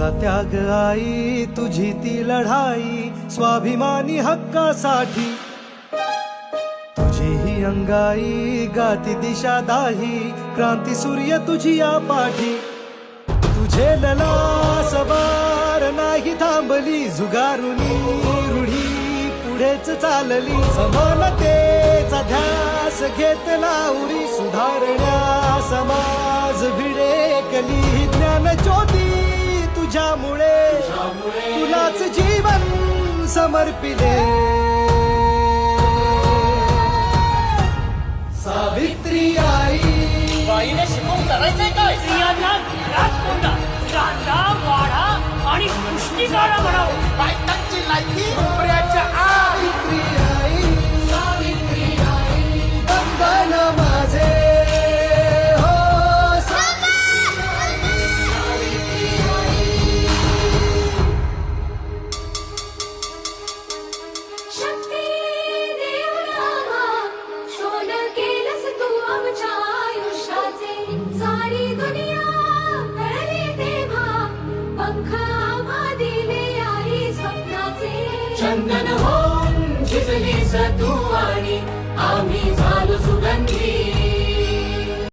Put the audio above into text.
तुझा त्याग आई, तुझी ती लढाई स्वाभिमानी हक्कासाठी, तुझी ही अंगाई गाती दिशा दाही, क्रांती सूर्य तुझी या पाठी. तुझे ललास बार नाही थांबली, झुगारुनी रूढी पुढेच चालली. समानतेचा ध्यास घेतला उरी, सुधारण्या समाज भिडेकली. ज्ञान ज्योती तुझ्यामुळे तुलाच जीवन समर्पिले. सावित्री आई, बाईने शिकवून करायचंय काय? स्त्रियांना घरात कोंडा, कांदा वाढा आणि पुष्टी काढा म्हणावं. बायकांची लायकी उमऱ्याच्या आत. सावित्री आई, वंदन माझे हो. शक्ती देवना सोनं केलंस तू आमच्या आयुष्याचे. सारी दुनिया कळली तेव्हा पंख आम्हा दिले आई स्वप्नाचे. चंदन होऊन झिजलीस तू आणि आम्ही झालो सुगंधी.